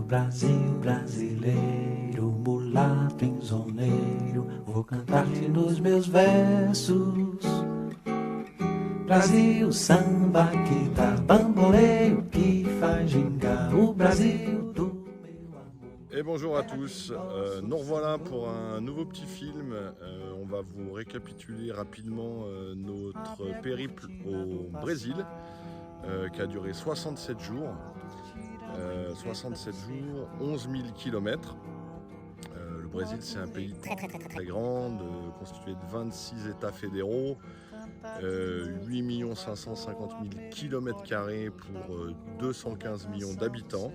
Brasil brasileiro, mulato insoneiro, vou cantar-te nos meus versos. Brasil, samba que dá bamboleio, que faz gingar o Brasil do meu amor. Et bonjour à tous, nous revoilà pour un nouveau petit film. On va vous récapituler rapidement notre périple au Brésil qui a duré 67 jours. 67 jours, 11 000 kilomètres. Le Brésil, c'est un pays très grand, constitué de 26 États fédéraux, 8 550 000 km² pour 215 millions d'habitants.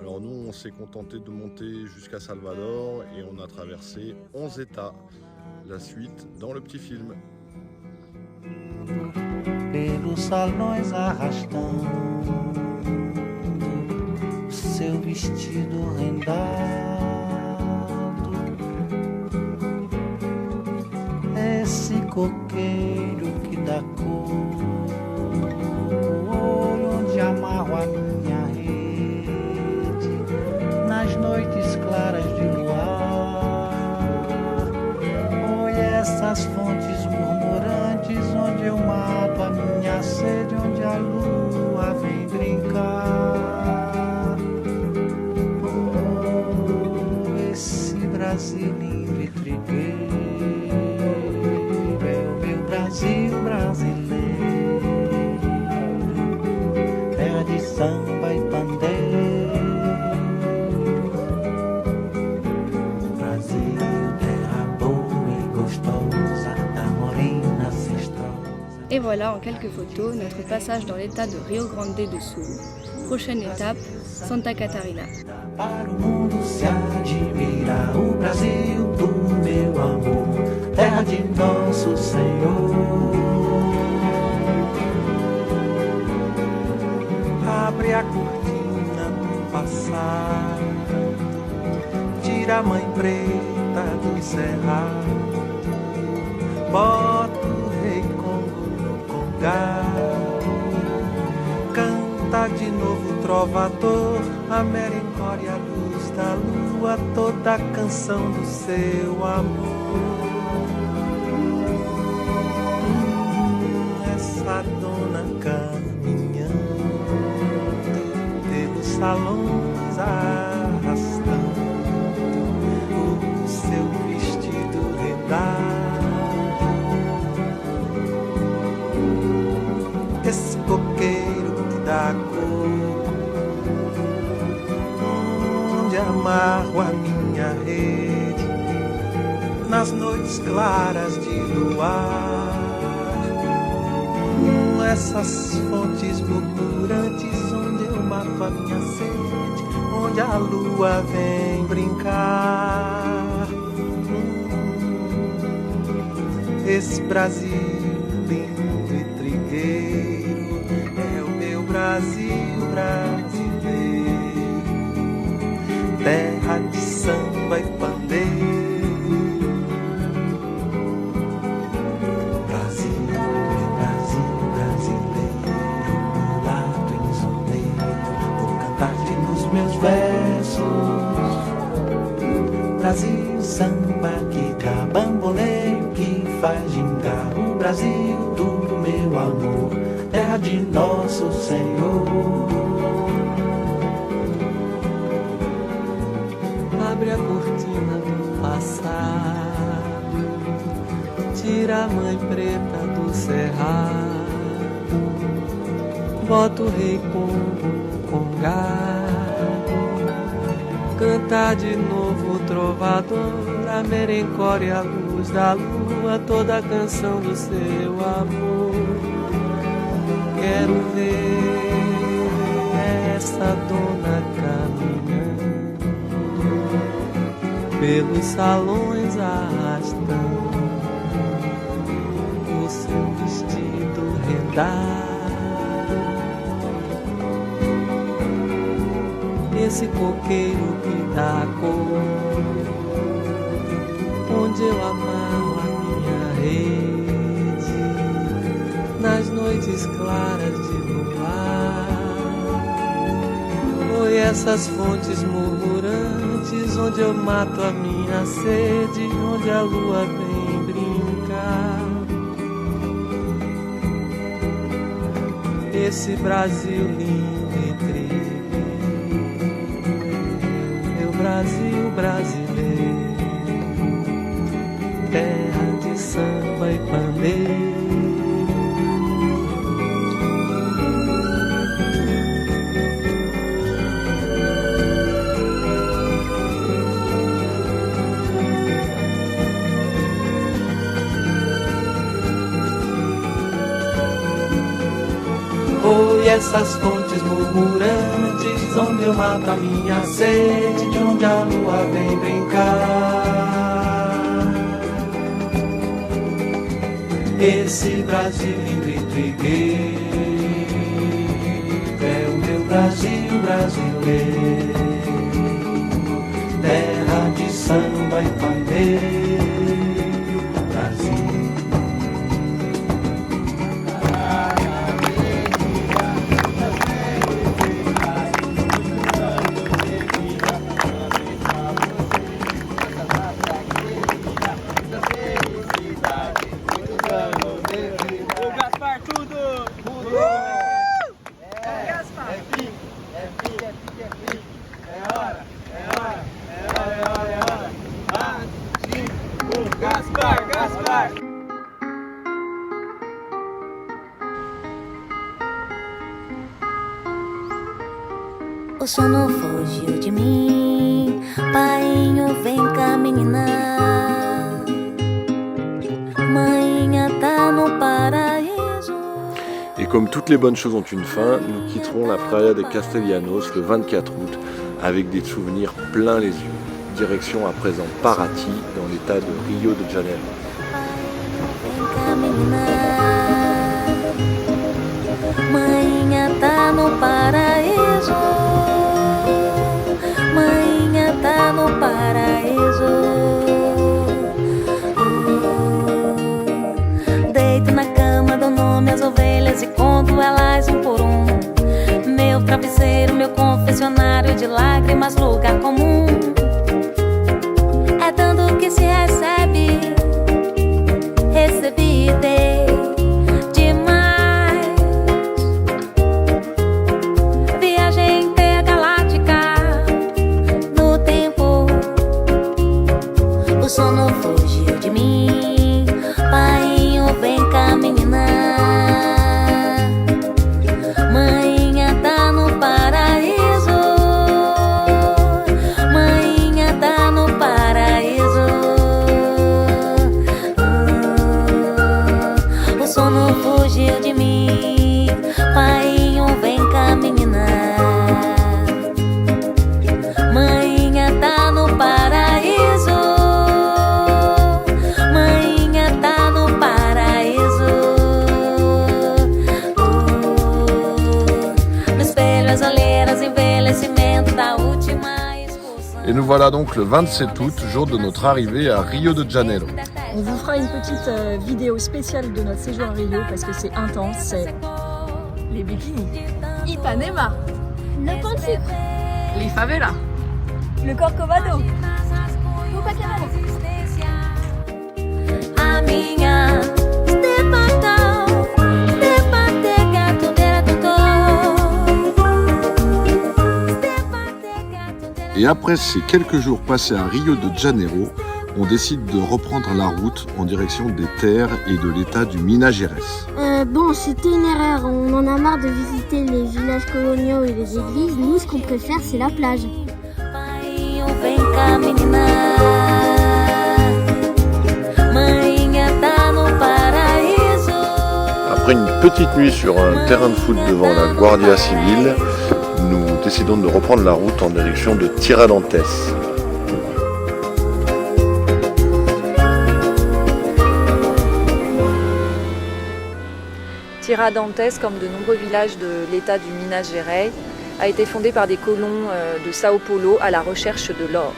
Alors nous, on s'est contenté de monter jusqu'à Salvador et on a traversé 11 États. La suite dans le petit film. Pelos salões arrastando seu vestido rendado, esse coqueiro que dá cor, onde amarro a minha rede nas noites claras de luar. Oi, essas fontes murmurantes onde eu mato a minha sede, onde a lua vem brincar. Brasil lindo e trigueiro, é o meu Brasil brasileiro, terra de samba e pandeiro. Brasil, terra boa e gostosa, da morena ancestrosa. Et voilà en quelques photos notre passage dans l'état de Rio Grande do Sul. Prochaine étape, Santa Catarina. Para o mundo se admirar, o Brasil do meu amor, terra de nosso Senhor. Abre a cortina do passado, tira a mãe preta do cerrado, bota o rei Congo no congado, canta de novo o trovador, a mericória, a luz da lua, toda a canção do seu amor. Essa dona caminhando pelos salões arrastando o seu vestido rendado, esse coqueiro que dá cor, amarro a minha rede nas noites claras de luar. Essas fontes murmurantes onde eu mato a minha sede, onde a lua vem brincar. Esse Brasil lindo e trigueiro é o meu Brasil brasileiro, terra de samba e pandeiro. Brasil, Brasil brasileiro, mulato insoneiro, vou cantar-te nos meus versos. Brasil, samba que dá bamboleio, que faz gingar o Brasil do meu amor, terra de nosso Senhor. Abre a cortina do passado, tira a mãe preta do cerrado, bota o rei Congo no congado, canta de novo o trovador, a mericória, a luz da lua, toda a canção do seu amor. Quero ver essa dona caminhando pelos salões arrastando o seu vestido rendado, esse coqueiro que dá cor, onde eu amarro a minha rede nas noites claras de luar. Foi essas fontes murmurantes, onde eu mato a minha sede, onde a lua vem brincar. Esse Brasil lindo e triste, meu Brasil brasileiro, terra de samba e pandeiro. Oi, essas fontes murmurantes, onde eu mato a minha sede, de onde a lua vem brincar. Esse Brasil lindo e trigueiro é o meu Brasil brasileiro, terra de samba e pandeiro, Brasil. O sono fugiu de mim, painho, vem cá, menina. Mainha tá no paraíso. Et comme toutes les bonnes choses ont une fin, nous quitterons la Praia de Castellanos le 24 août avec des souvenirs plein les yeux. Direction à présent Paraty, dans l'état de Rio de Janeiro. Vem cá, menina. Mainha tá no paraíso. Mainha tá no paraíso. Deito na cama, dou nome às ovelhas e conto elas um por um. Meu travesseiro, meu confessionário de lágrimas, lugar comum. É tanto que se recebe, recebi e dei demais. Viagem intergaláctica no tempo. O sono fugiu de mim, painho, vem cá, menina. Mainha tá no paraíso. Mainha tá no paraíso. O sono fugiu de mim, painho, vem cá, menina. Mainha tá no paraíso. Mainha tá no paraíso. No espelho, as olheiras, envelhecimento da última excursão. Et nous voilà donc le 27 août, jour de notre arrivée à Rio de Janeiro. On vous fera une petite vidéo spéciale de notre séjour à Rio parce que c'est intense, c'est les bikinis, Ipanema, Le pain de sucre, les favelas, le Corcovado, Copacabana. A minha Et après ces quelques jours passés à Rio de Janeiro, on décide de reprendre la route en direction des terres et de l'état du Minas Gerais. Bon, c'était une erreur. On en a marre de visiter les villages coloniaux et les églises. Nous, ce qu'on préfère, c'est la plage. Après une petite nuit sur un terrain de foot devant la Guardia Civile, nous décidons de reprendre la route en direction de Tiradentes. Tiradentes, comme de nombreux villages de l'état du Minas Gerais, a été fondé par des colons de Sao Paulo à la recherche de l'or.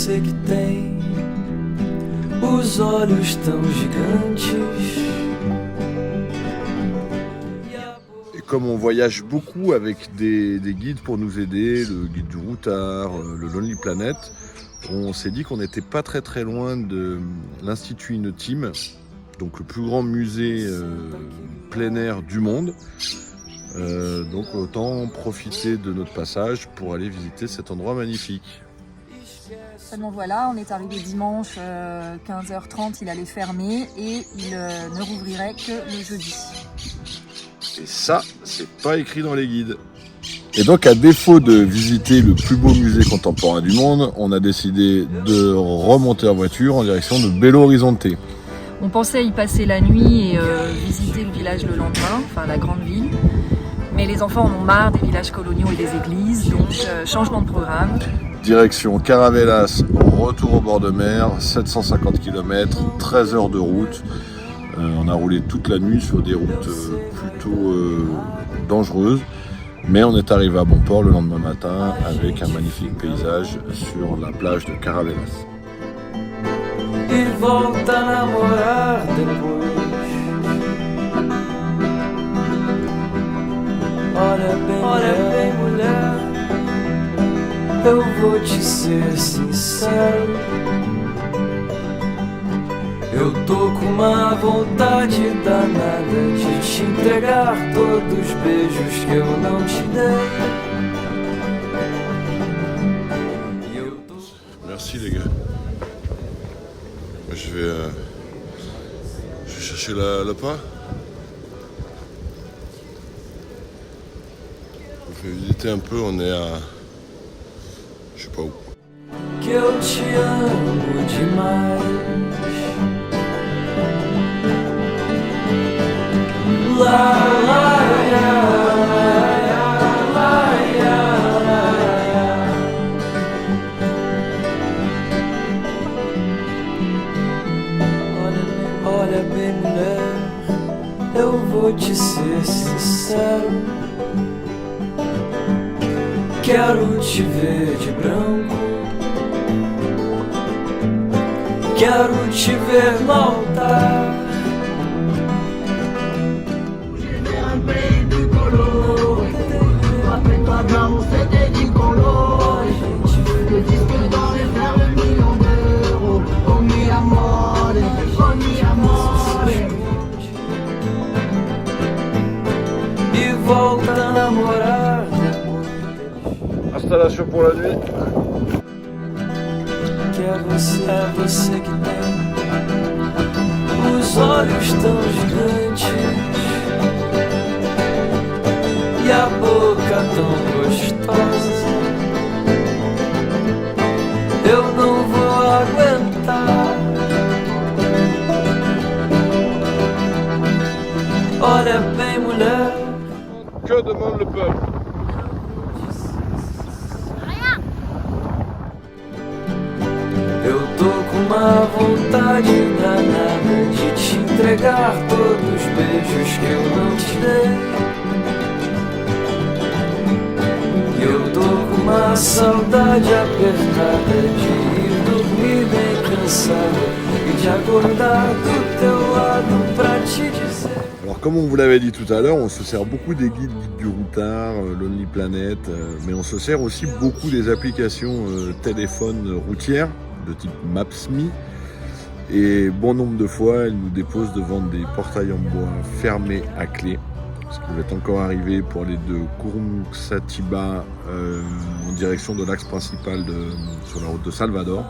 você que tem os olhos tão gigantes. Et comme on voyage beaucoup avec des guides pour nous aider, le guide du routard, le Lonely Planet, on s'est dit qu'on n'était pas très loin de l'Institut Innotim, donc le plus grand musée plein air du monde. Donc autant profiter de notre passage pour aller visiter cet endroit magnifique. Seulement voilà, on est arrivé dimanche 15h30, il allait fermer et il ne rouvrirait que le jeudi. Et ça, c'est pas écrit dans les guides. Et donc, à défaut de visiter le plus beau musée contemporain du monde, on a décidé de remonter en voiture en direction de Belo Horizonte. On pensait y passer la nuit et visiter le village le lendemain, enfin la grande ville. Mais les enfants en ont marre des villages coloniaux et des églises, donc changement de programme. Direction Caravelas, retour au bord de mer, 750 km, 13 heures de route. On a roulé toute la nuit sur des routes plutôt dangereuses. Mais on est arrivé à bon port le lendemain matin avec un magnifique paysage sur la plage de Caravelas. E volta a namorar depois. Olha bem, mulher, eu vou te ser sincero. Eu tô com uma vontade danada de te entregar todos os beijos que eu não te dei. Merci les gars. Je vais chercher la pas. Je vais visiter un peu, on est à... je sais pas où. Que eu te amo demais. La la la Olha bem, mulher, eu vou te ser sincero. Quero te ver de branco. Quero te ver no altar. E volta a namorar. Installation pour la nuit. Que é você que tem os olhos tão gigantes e a boca tão gostosa. Eu não vou aguentar. Olha bem, mulher. Que demande le peuple? Eu tô com uma vontade danada de te entregar todos os beijos que eu não te dei. E eu tô com uma saudade apertada de ir dormir bem cansada e de acordar do teu lado pra te dizer. Alors comme on vous l'avait dit tout à l'heure, on se sert beaucoup des guides du routard, Lonely Planet, mais on se sert aussi beaucoup des applications téléphone routières de type Maps.me. Et bon nombre de fois, elles nous déposent devant des portails en bois fermés à clé. Ce qui vous est encore arrivé pour aller de Kurungsatiba en direction de l'axe principal sur la route de Salvador.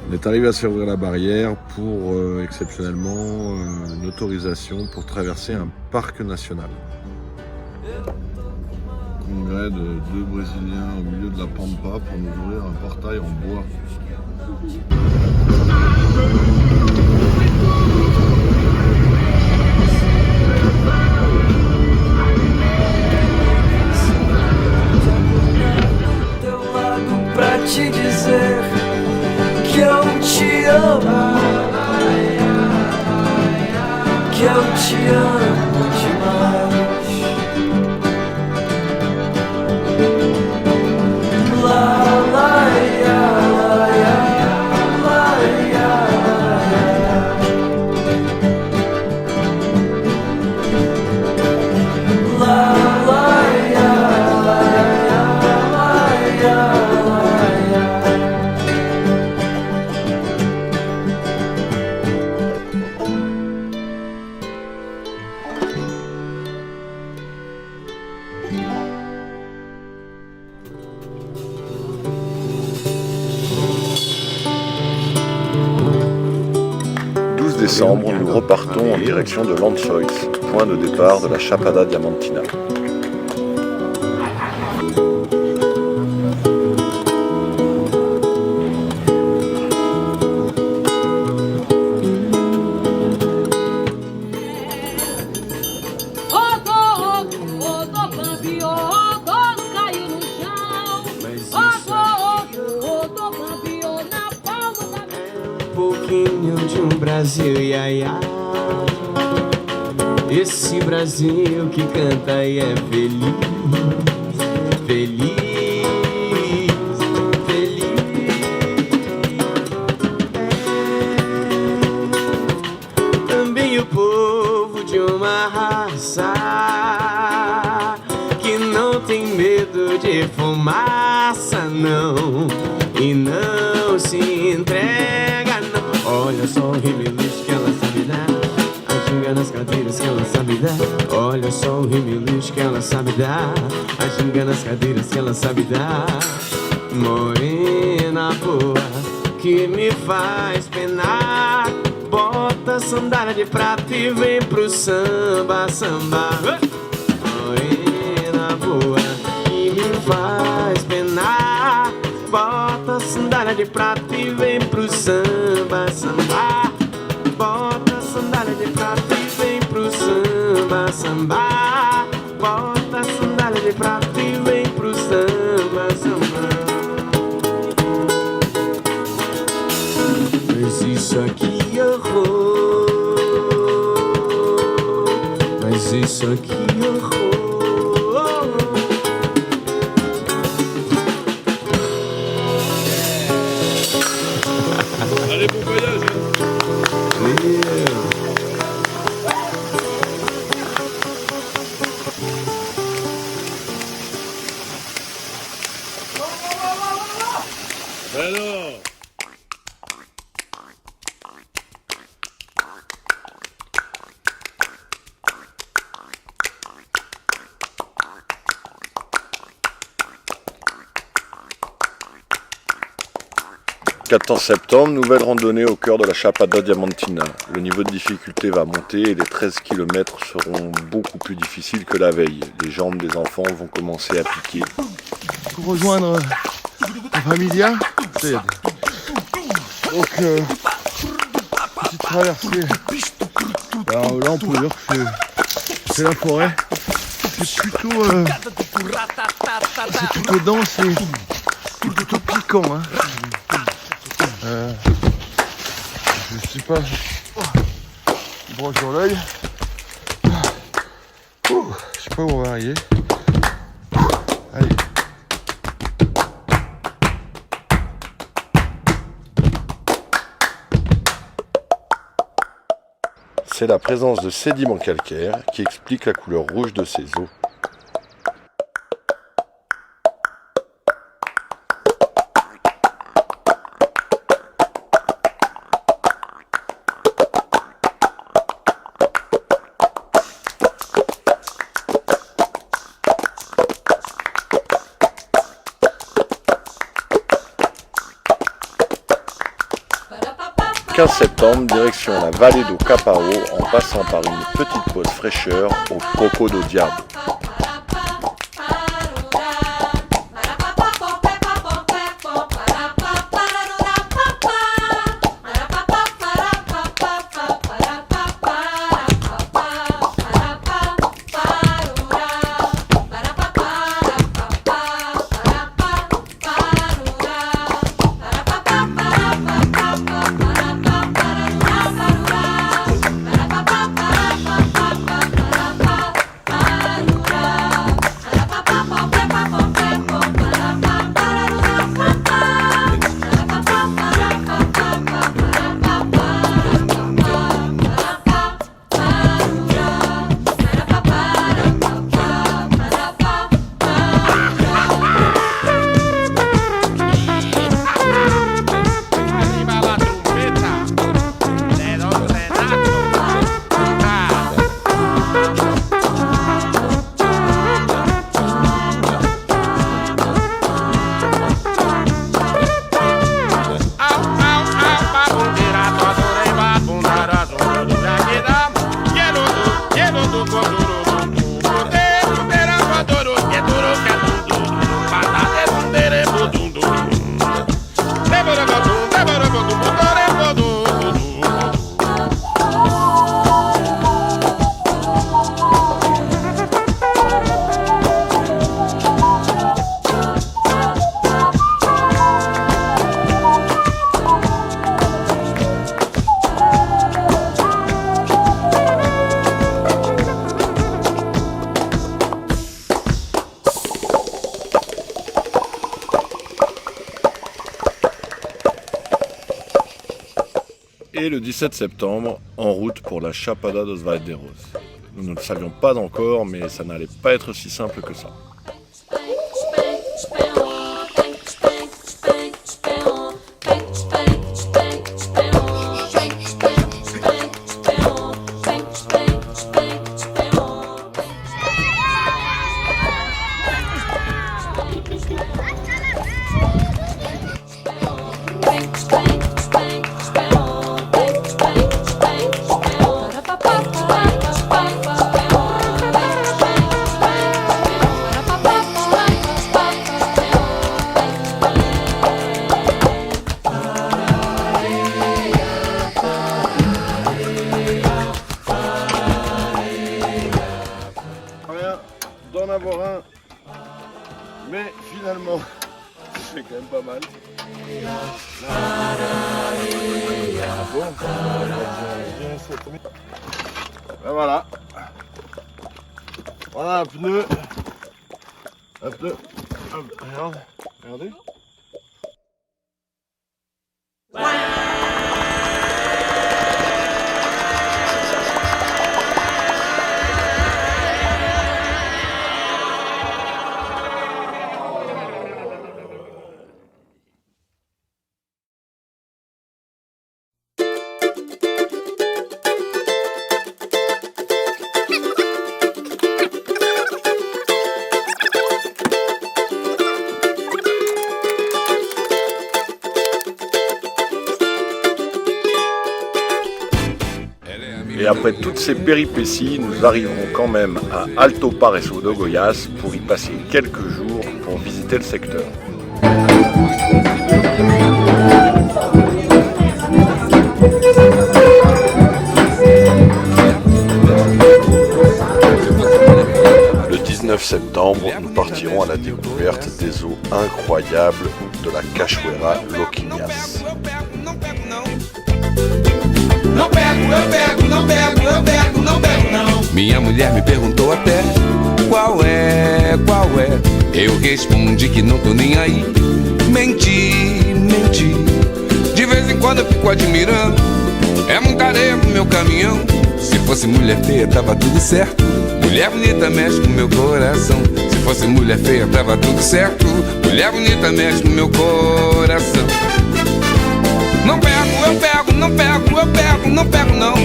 On est arrivé à se faire ouvrir la barrière pour exceptionnellement une autorisation pour traverser un parc national. Congrès de deux Brésiliens au milieu de la Pampa pour nous ouvrir un portail en bois. Pra te dizer que eu te amo, que eu te amo demais. La la ya, la, ya. décembre, nous repartons en direction de Lanzois, point de départ de la Chapada Diamantina. De Brasil, ia, ia. Esse Brasil que canta e é feliz, feliz, feliz. Também o povo de uma raça que não tem medo de fumaça, não, e não se entrega, não. Olha só o remeluz que ela sabe dar, a ginga nas cadeiras que ela sabe dar. Olha só o remeluz que ela sabe dar, a ginga nas cadeiras que ela sabe dar. Morena boa que me faz penar, bota sandália de prata e vem pro samba, samba. Morena boa que me faz penar, bota sandália de prata e vem pro samba, samba. Bota sandália de prata e vem pro samba, samba. Bota sandália de prata e vem pro samba, samba. Mas isso aqui é horror, mas isso aqui é horror. Allez, bon voyage. Alors. « 14 septembre, nouvelle randonnée au cœur de la Chapada Diamantina. Le niveau de difficulté va monter et les 13 km seront beaucoup plus difficiles que la veille. Les jambes des enfants vont commencer à piquer. » Pour rejoindre la familia, donc petite traversée. Alors là on peut dire que c'est la forêt. C'est plutôt dense et plutôt piquant. Hein. Je sais pas, broche dans l'œil. Je sais pas où on va arriver. Allez. C'est la présence de sédiments calcaires qui explique la couleur rouge de ces eaux. « 15 septembre, direction la vallée do Capao en passant par une petite pause fraîcheur au Coco do Diabo. » Et le 17 septembre, en route pour la Chapada dos Veadeiros. Nous ne le savions pas encore, mais ça n'allait pas être si simple que ça. D'en avoir un, mais finalement c'est quand même pas mal. Ben voilà. Voilà un pneu. Regardez. Et après toutes ces péripéties, nous arriverons quand même à Alto Paraíso de Goiás pour y passer quelques jours pour visiter le secteur. Le 19 septembre, nous partirons à la découverte des eaux incroyables de la Cachoeira Louquinhas. Minha mulher me perguntou até qual é. Eu respondi que não tô nem aí. Menti. De vez em quando eu fico admirando. É muita areia pro meu caminhão. Se fosse mulher feia, tava tudo certo. Mulher bonita mexe com meu coração. Se fosse mulher feia, tava tudo certo. Mulher bonita mexe com meu coração. Não pego não.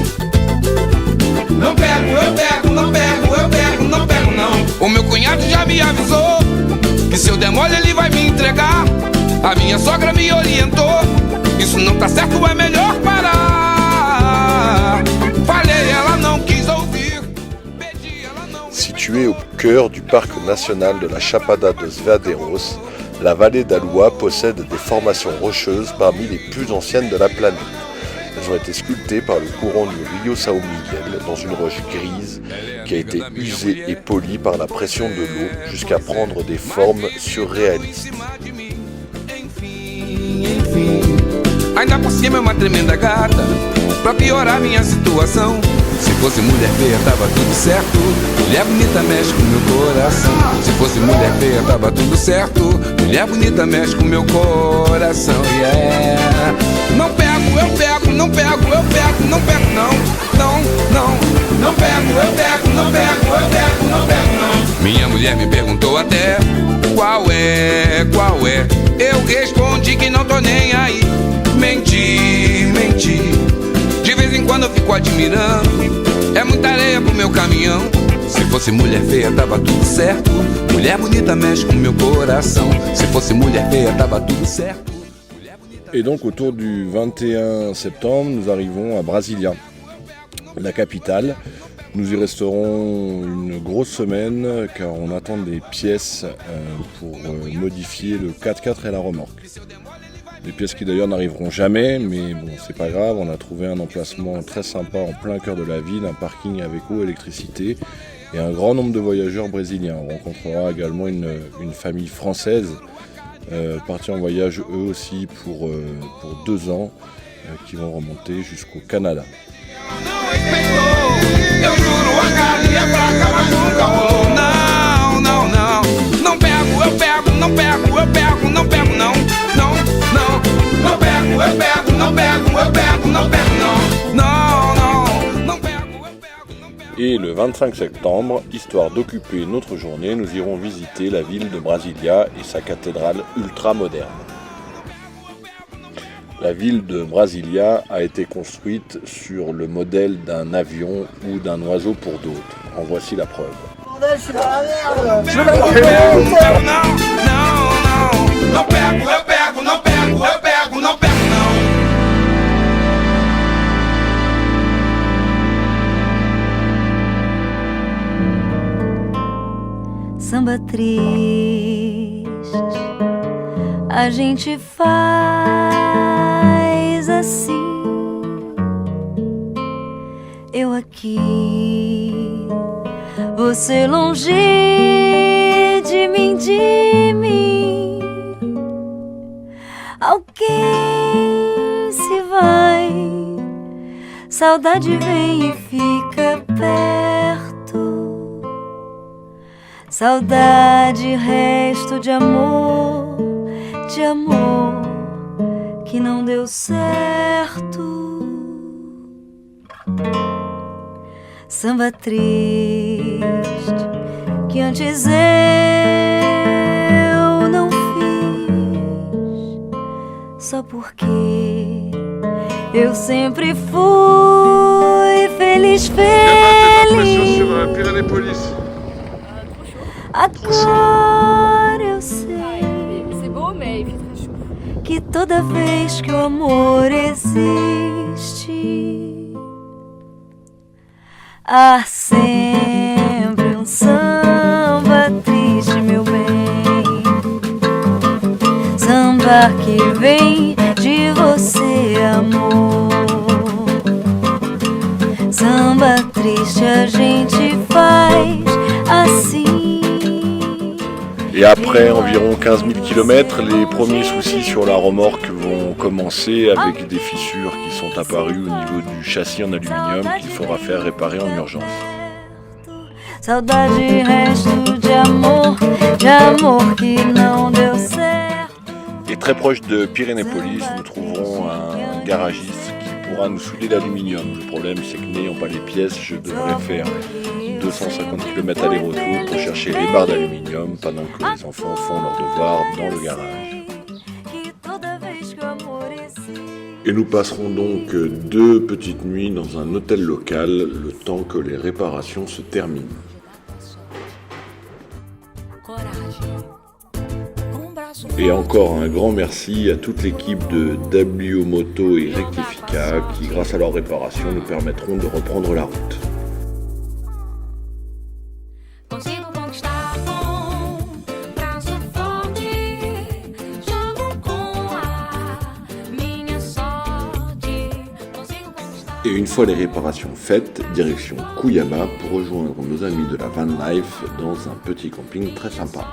Não pego não. O meu cunhado já me avisou que se eu der mole ele vai me entregar. A minha sogra me orientou. Isso não tá certo, é melhor parar. Falei, ela não quis ouvir. Située au cœur du parc national de la Chapada dos Veadeiros, la vallée d'Alua possède des formations rocheuses parmi les plus anciennes de la planète. Elles ont été sculptées par le courant du Rio São Miguel dans une roche grise qui a été usée et polie par la pression de l'eau jusqu'à prendre des formes surréalistes. Ainda por cima é uma tremenda gata, pra piorar minha situação. Se fosse mulher feia, tava tudo certo. Mulher bonita mexe com meu coração. Se fosse mulher feia, tava tudo certo. Mulher bonita mexe com meu coração, yeah. Não pego não. Minha mulher me perguntou até qual é. Eu respondi que não tô nem aí. Menti. De vez em quando eu fico admirando. É muita areia pro meu caminhão. Se fosse mulher feia, tava tudo certo. Mulher bonita mexe com meu coração. Se fosse mulher feia, tava tudo certo. Et donc autour du 21 septembre, nous arrivons à Brasilia, la capitale. Nous y resterons une grosse semaine car on attend des pièces pour modifier le 4x4 et la remorque. Des pièces qui d'ailleurs n'arriveront jamais, mais bon, c'est pas grave, on a trouvé un emplacement très sympa en plein cœur de la ville, un parking avec eau, électricité et un grand nombre de voyageurs brésiliens. On rencontrera également une famille française partis en voyage eux aussi pour 2 ans qui vont remonter jusqu'au Canada. Não pego não pego, eu pego, não pego, não. Não, não, não pego, eu pego, não pego. Et le 25 septembre, histoire d'occuper notre journée, nous irons visiter la ville de Brasilia et sa cathédrale ultra-moderne. La ville de Brasilia a été construite sur le modèle d'un avion ou d'un oiseau pour d'autres. En voici la preuve. Je suis dans la merde. Je non, non, não pego, eu pego, não pego, eu pego, não pego, não. Samba triste, a gente faz assim. Eu aqui, você longe de mim, de mim. Alguém se vai, saudade vem e fica perto. Saudade, resto de amor que não deu certo. Samba triste que antes eu não fiz, só porque eu sempre fui feliz, feliz. Agora eu sei que toda vez que o amor existe, há sempre um samba triste, meu bem. Samba que vem de você, amor. Samba triste a gente faz assim. Et après environ 15 000 km, les premiers soucis sur la remorque vont commencer avec des fissures qui sont apparues au niveau du châssis en aluminium qu'il faudra faire réparer en urgence. Saudade, resto de amor que não deu certo. Et très proche de Pyrénépolis, nous trouverons un garagiste qui pourra nous souder l'aluminium. Le problème, c'est que n'ayant pas les pièces, je devrais faire 250 km aller-retour pour chercher les barres d'aluminium pendant que les enfants font leurs devoirs dans le garage. Et nous passerons donc 2 petites nuits dans un hôtel local, le temps que les réparations se terminent. Et encore un grand merci à toute l'équipe de W Moto et Rectifica qui, grâce à leurs réparations, nous permettront de reprendre la route. Et une fois les réparations faites, direction Cuiabá pour rejoindre nos amis de la Van Life dans un petit camping très sympa.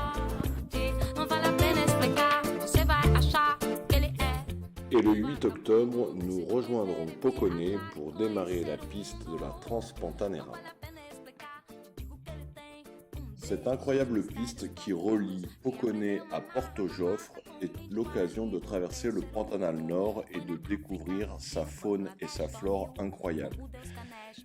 Et le 8 octobre, nous rejoindrons Poconé pour démarrer la piste de la Transpantanera. Cette incroyable piste qui relie Poconé à Porto Jofre est l'occasion de traverser le Pantanal Nord et de découvrir sa faune et sa flore incroyables.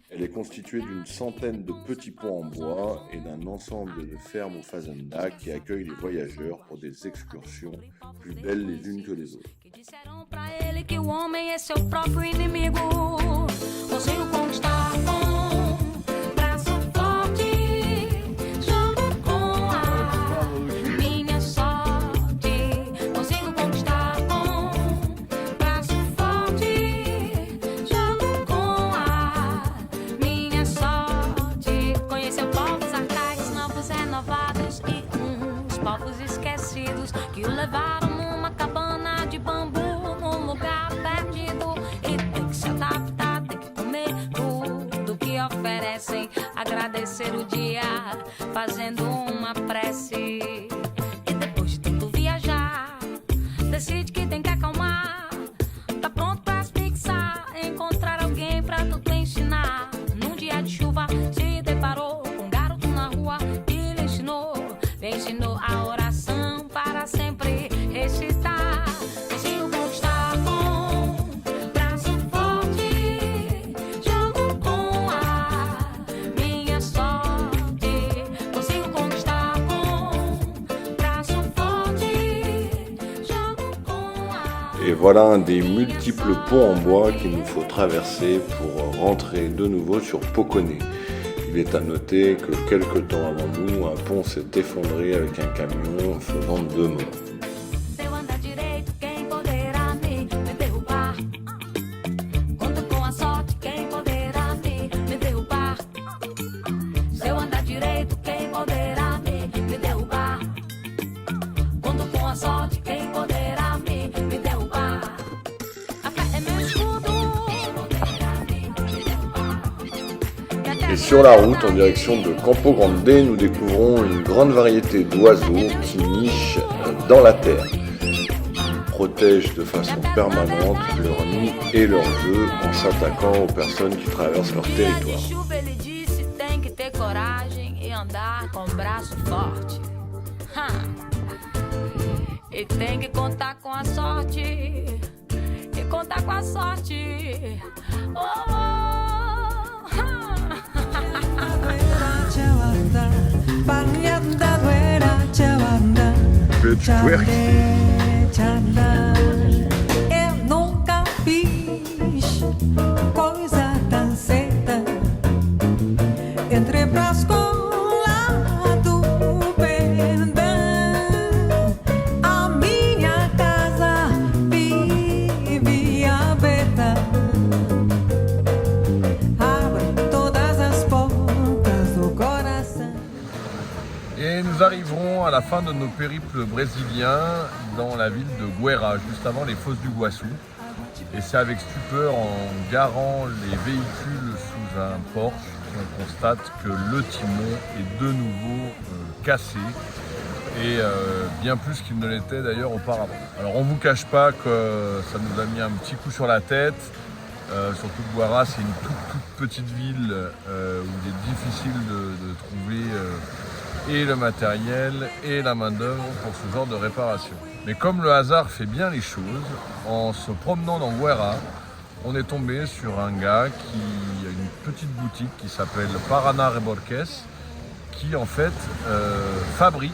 Elle est constituée d'une centaine de petits ponts en bois et d'un ensemble de fermes ou fazendas qui accueillent les voyageurs pour des excursions plus belles les unes que les autres. Povos esquecidos que o levaram numa cabana de bambu num lugar perdido. E tem que se adaptar, tem que comer tudo que oferecem. Agradecer o dia fazendo uma prece. E depois de tanto viajar, decide que tem que acalmar. Tá pronto pra asfixiar, encontrar alguém pra tudo ensinar. Num dia de chuva se deparou com um garoto na rua que lhe ensinou a oração para sempre recitar. Consigo conquistar com Et voilà un des multiples ponts en bois qu'il nous faut traverser pour rentrer de nouveau sur Poconé. Il est à noter que quelque temps avant nous, un pont s'est effondré avec un camion faisant 2 morts. Et sur la route en direction de Campo Grande, nous découvrons une grande variété d'oiseaux qui nichent dans la terre. Ils protègent de façon permanente leur nid et leurs œufs en s'attaquant aux personnes qui traversent leur territoire. E tem que contar com a sorte, e contar com a sorte. Eu nunca fiz coisa tão certa entre braços colados, perdão. A minha casa vive aberta. Abre todas as portas do coração. Et nous arriverons à la fin de nos périples brésiliens dans la ville de Guaira, juste avant les fosses du Guaçu. Et c'est avec stupeur, en garant les véhicules sous un Porsche, qu'on constate que le timon est de nouveau cassé, et bien plus qu'il ne l'était d'ailleurs auparavant. Alors on ne vous cache pas que ça nous a mis un petit coup sur la tête, surtout que Guaira c'est une toute petite ville où il est difficile de trouver et le matériel et la main-d'œuvre pour ce genre de réparation. Mais comme le hasard fait bien les choses, en se promenant dans Guaira, on est tombé sur un gars qui a une petite boutique qui s'appelle Paraná Remorques, qui en fait fabrique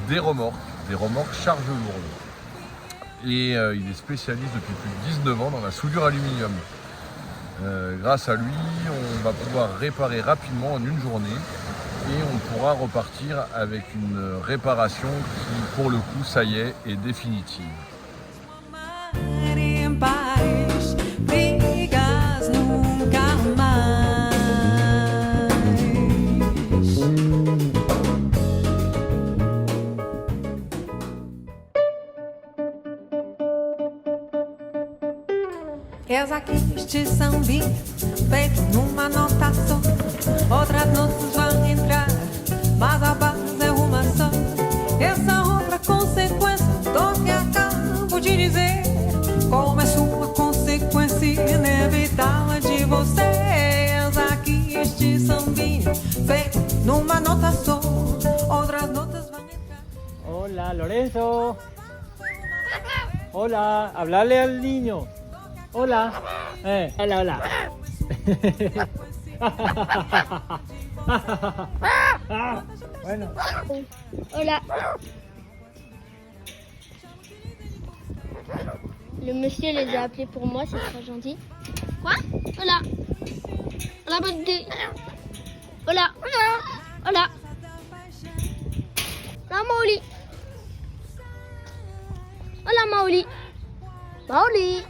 des remorques charge lourde. Et il est spécialiste depuis plus de 19 ans dans la soudure aluminium. Grâce à lui, on va pouvoir réparer rapidement en une journée. Et on pourra repartir avec une réparation qui, pour le coup, ça y est définitive. Eis aqui este sambinha, feito numa nota só. Outras notas vão entrar, mas a base é uma só. Essa outra consequência do que acabo de dizer, como é sua consequência inevitável de você. Eis aqui este sambinha, feito numa nota só. Outras notas vão entrar. Hola, Lorenzo. Hola, hablale al niño. Hola. Hola, hola. Bueno. Hola. Le monsieur les a appelés pour moi, c'est très gentil. Quoi? Hola. Hola, bonne nuit. Hola. Hola. Hola, Maoli. Hola, Maoli. Maoli.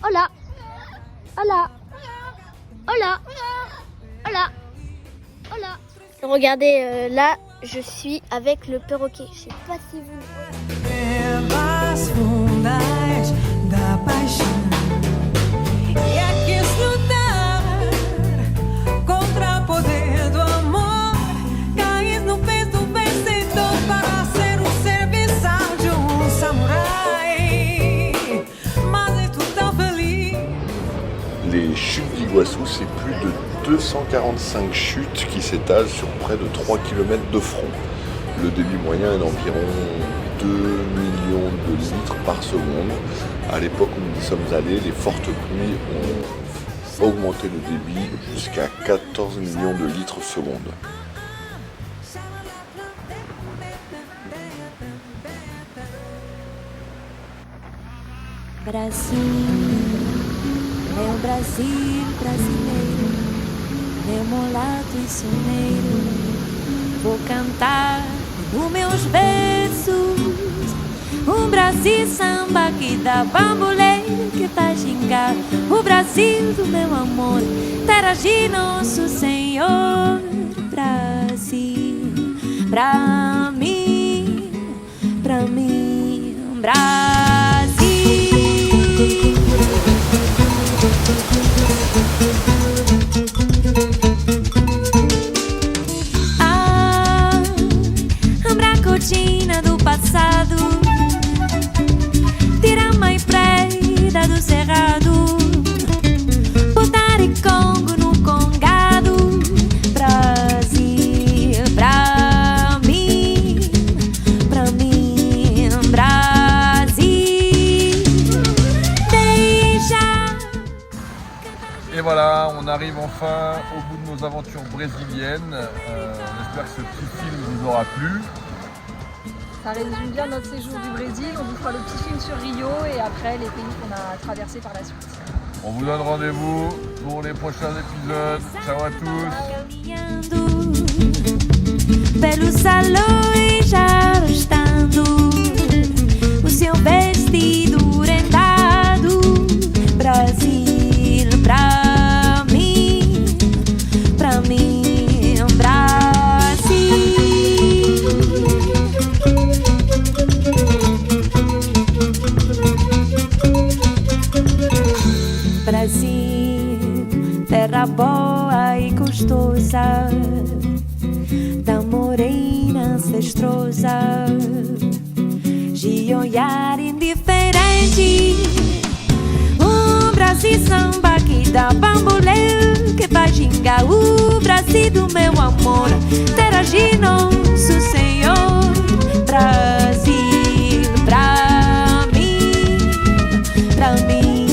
Hola. Hola. Hola. Hola. Hola. Regardez, là, je suis avec le perroquet. Je sais pas si vous le voyez. Pelas fundas da paixão, e aqui lutar contra o poder do amor. Caís no peito do vencedor para ser o serviçal de samurai. Mas é tudo tão feliz. Les chutes d'Iguaçu, c'est plus de 245 chutes qui s'étalent sur près de 3 km de front. Le débit moyen est d'environ 2 millions de litres par seconde. À l'époque où nous y sommes allés, les fortes pluies ont augmenté le débit jusqu'à 14 millions de litres seconde. Brasil, meu Brasil brasileiro, meu mulato e soneiro, vou cantar nos meus versos um Brasil samba que dá bamboleiro, que faz gingar o Brasil do meu amor, terra de nosso Senhor. Brasil, pra mim, Brasil. A cortina do passado, tira a mãe preta do cerrado, botar e Congo no congado. Brasil, pra mim, Brasil. Déjà. Et voilà, on arrive enfin au bout de nos aventures brésiliennes. On espère que ce petit film vous aura plu. Ça résume bien notre séjour du Brésil. On vous fera le petit film sur Rio et après les pays qu'on a traversés par la suite. On vous donne rendez-vous pour les prochains épisodes. Ciao à tous. Pelo salão e já estando o seu vestido rendado. Brasil, pra mim, Brasil. Brasil, terra boa e gostosa, da morena ancestrosa, de olhar indiferente. Brasil samba que dá bamboleiro, que faz gingar o Brasil do meu amor, terra de nosso Senhor. Brasil, pra mim, Brasil.